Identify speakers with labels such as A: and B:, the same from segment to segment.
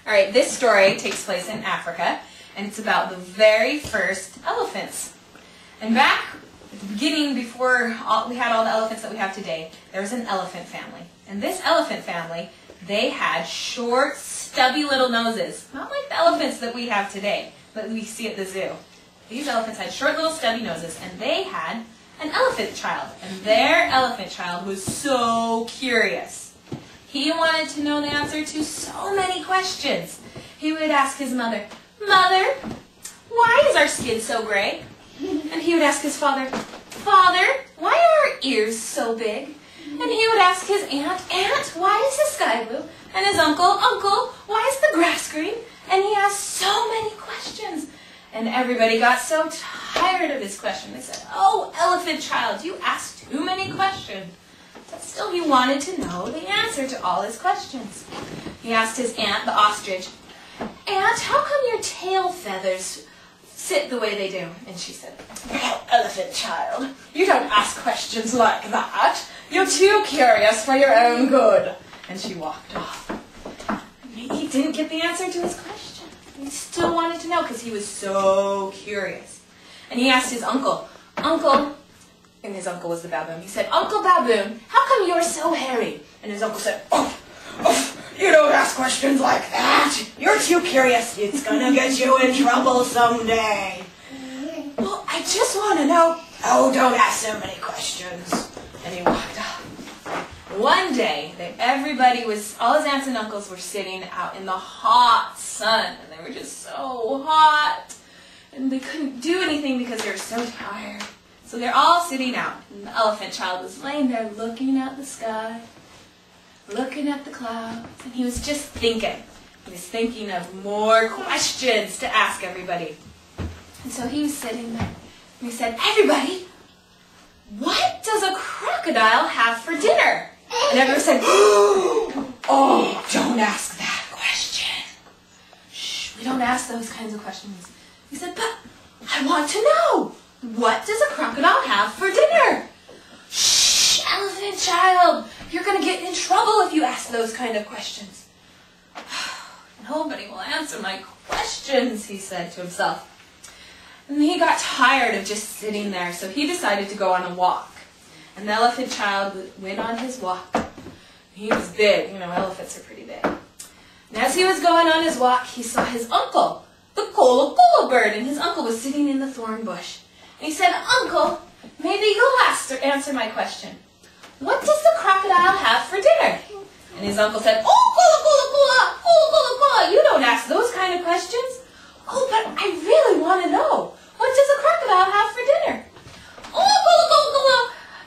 A: All right, this story takes place in Africa, and it's about the very first elephants. And back at the beginning, before we had all the elephants that we have today, there was an elephant family. And this elephant family, they had short, stubby little noses, not like the elephants that we have today, that we see at the zoo. These elephants had short little stubby noses, and they had an elephant child. And their elephant child was so curious. He wanted to know the answer to so many questions. He would ask his mother, "Mother, why is our skin so gray?" And he would ask his father, "Father, why are our ears so big?" And he would ask his aunt, "Aunt, why is the sky blue?" And his uncle, "Uncle, why is the grass green?" And he asked so many questions. And everybody got so tired of his question. They said, "Oh, elephant child, you ask too many questions." But still he wanted to know the answer to all his questions. He asked his aunt, the ostrich, "Aunt, how come your tail feathers sit the way they do?" And she said, "Well, elephant child, you don't ask questions like that. You're too curious for your own good." And she walked off. He didn't get the answer to his question. He still wanted to know because he was so curious. And he asked his uncle, "Uncle," and his uncle was the baboon. He said, "Uncle Baboon, how come you're so hairy?" And his uncle said, "Oh, you don't ask questions like that. You're too curious. It's gonna get you in trouble someday." "Well, I just want to know." "Oh, don't ask so many questions." And he walked off. One day, all his aunts and uncles were sitting out in the hot sun, and they were just so hot, and they couldn't do anything because they were so tired. So they're all sitting out, and the elephant child was laying there looking at the sky, looking at the clouds, and he was just thinking. He was thinking of more questions to ask everybody. And so he was sitting there, and he said, "Everybody, what does a crocodile have for dinner?" And everyone said, "Oh, don't ask that question. Shh, we don't ask those kinds of questions." He said, "But I want to know. What does a crocodile have for dinner?" "Shh, elephant child, you're going to get in trouble if you ask those kind of questions." "Nobody will answer my questions," he said to himself. And he got tired of just sitting there, so he decided to go on a walk. And the elephant child went on his walk. He was big, elephants are pretty big. And as he was going on his walk, he saw his uncle, the kola kola bird, and his uncle was sitting in the thorn bush. And he said, "Uncle, maybe you'll answer my question. What does the crocodile have for dinner?" And his uncle said, "Oh, kola kola kola, kola kola kola, you don't ask those kind of questions." "Oh, but I really want to know. What does a crocodile have for dinner?" "Oh, kola kola kola,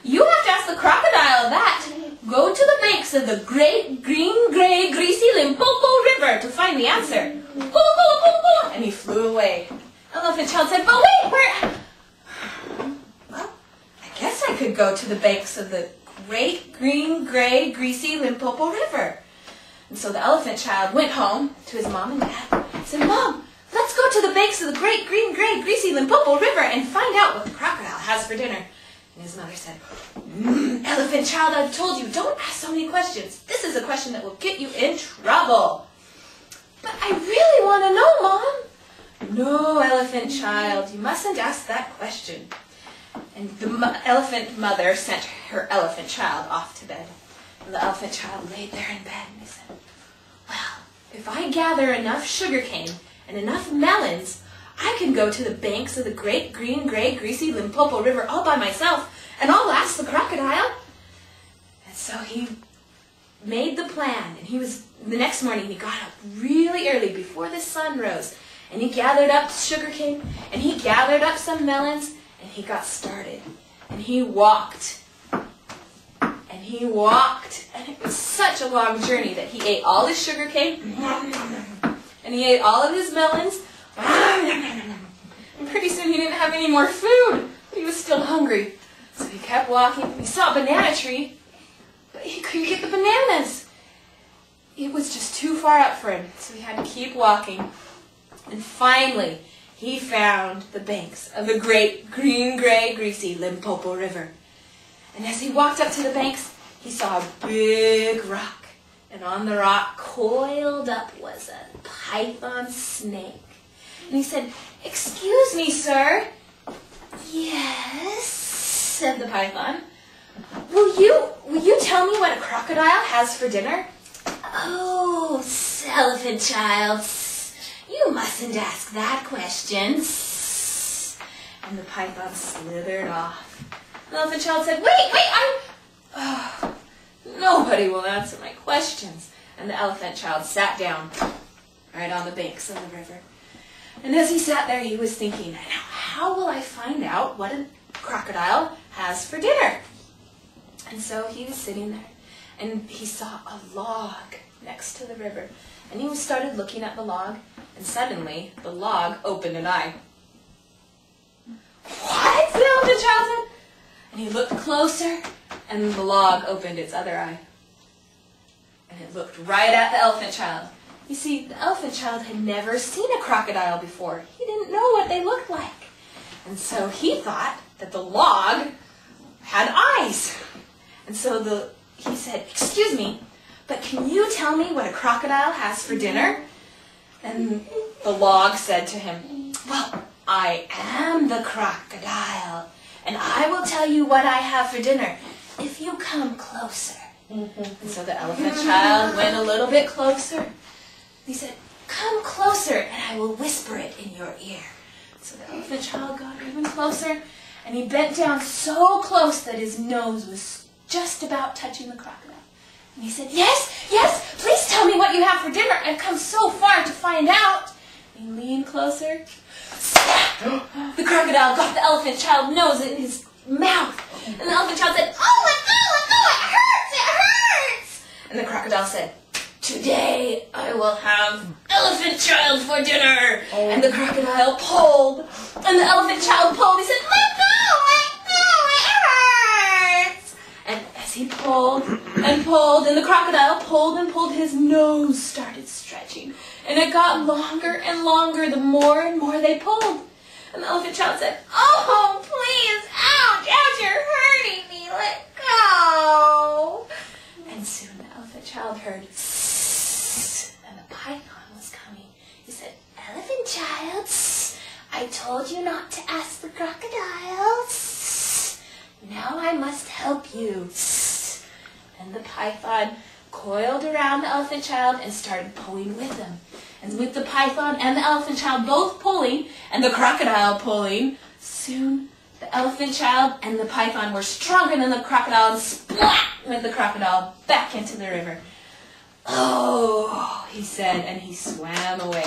A: you have to ask the crocodile that. Go to the banks of the great green, gray, greasy Limpopo River to find the answer. Kola kola kola kola." And he flew away. Elephant child said, "But wait, where?" "Well, I guess I could go to the banks of the great green, gray, greasy Limpopo River." And so the elephant child went home to his mom and dad and said, "Mom, let's go to the banks of the great green, gray, greasy Limpopo River and find out what the crocodile has for dinner." And his mother said, "Elephant child, I've told you, don't ask so many questions. This is a question that will get you in trouble." "But I really want to know, Mom." "No, elephant child, you mustn't ask that question." And the elephant mother sent her elephant child off to bed. And the elephant child laid there in bed and he said, "Well, if I gather enough sugarcane and enough melons, I can go to the banks of the great green, gray, greasy Limpopo River all by myself, and I'll ask the crocodile." And so he made the plan, and the next morning he got up really early before the sun rose, and he gathered up sugarcane, and he gathered up some melons, and he got started. And he walked, and he walked, and it was such a long journey that he ate all his sugarcane, and he ate all of his melons, and pretty soon he didn't have any more food, but he was still hungry. So he kept walking. He saw a banana tree, but he couldn't get the bananas. It was just too far up for him, so he had to keep walking. And finally, he found the banks of the great green, gray, greasy Limpopo River. And as he walked up to the banks, he saw a big rock. And on the rock, coiled up, was a python snake. And he said, "Excuse me, sir." "Yes," said the python. Will you tell me what a crocodile has for dinner?" "Oh, elephant child, you mustn't ask that question." And the python slithered off. The elephant child said, "Wait, nobody will answer my questions." And the elephant child sat down right on the banks of the river. And as he sat there, he was thinking, how will I find out what a crocodile has for dinner? And so he was sitting there, and he saw a log next to the river. And he started looking at the log, and suddenly the log opened an eye. "What?" the elephant child said. And he looked closer, and the log opened its other eye. And it looked right at the elephant child. You see, the elephant child had never seen a crocodile before. He didn't know what they looked like. And so he thought that the log had eyes. And so he said, "Excuse me, but can you tell me what a crocodile has for dinner?" And the log said to him, "Well, I am the crocodile, and I will tell you what I have for dinner if you come closer." And so the elephant child went a little bit closer. He said, "Come closer, and I will whisper it in your ear." So the elephant child got even closer, and he bent down so close that his nose was just about touching the crocodile. And he said, "Yes, please tell me what you have for dinner. I've come so far to find out." And he leaned closer. Snap! The crocodile got the elephant child's nose in his mouth. And the elephant child said, "Oh, let go, it hurts. And the crocodile said, "Today I will have elephant child for dinner." And the crocodile pulled, and the elephant child pulled. He said, "Let go, it hurts." And as he pulled and pulled, and the crocodile pulled and pulled, his nose started stretching. And it got longer and longer the more and more they pulled. And the elephant child said, "Oh, please, ouch, you're hurting me, let go." And soon the elephant child heard and the python was coming. He said, "Elephant child, I told you not to ask the crocodile. Now I must help you." And the python coiled around the elephant child and started pulling with him. And with the python and the elephant child both pulling, and the crocodile pulling, soon the elephant child and the python were stronger than the crocodile, and splat went the crocodile back into the river. "Oh," he said, and he swam away.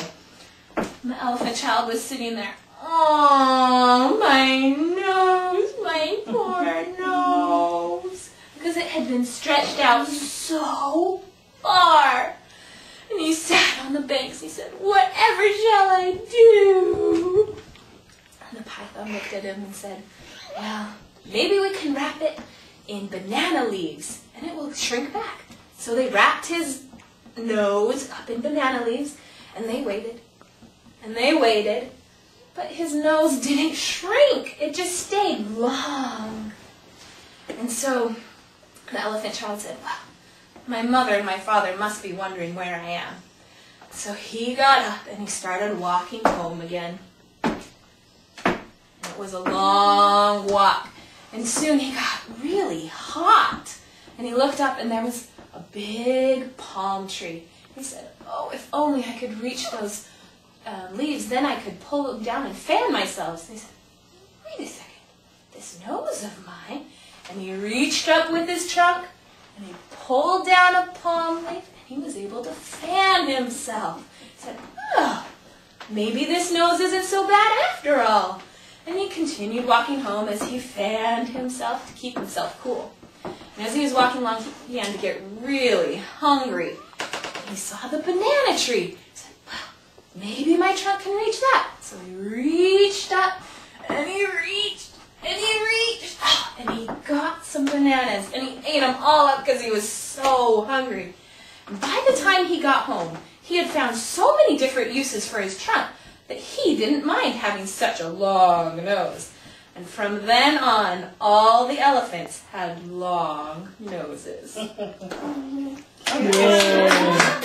A: And the elephant child was sitting there. "Oh, my nose, my poor nose," because it had been stretched out so far. And he sat on the banks. He said, "Whatever shall I do?" And the python looked at him and said, "Well, maybe we can wrap it in banana leaves, and it will shrink back." So they wrapped his nose up in banana leaves, and they waited, but his nose didn't shrink. It just stayed long. And so the elephant child said, "Well, my mother and my father must be wondering where I am." So he got up and he started walking home again. It was a long walk, and soon he got really hot. And he looked up, and there was a big palm tree. He said, "Oh, if only I could reach those leaves, then I could pull them down and fan myself." So he said, "Wait a second, this nose of mine." And he reached up with his trunk, and he pulled down a palm leaf, and he was able to fan himself. He said, "Oh, maybe this nose isn't so bad after all." And he continued walking home as he fanned himself to keep himself cool. And as he was walking along, he began to get really hungry. And he saw the banana tree. He said, "Well, maybe my trunk can reach that." So he reached up, and he reached, and he got some bananas, and he ate them all up because he was so hungry. And by the time he got home, he had found so many different uses for his trunk that he didn't mind having such a long nose. And from then on, all the elephants had long noses. Okay.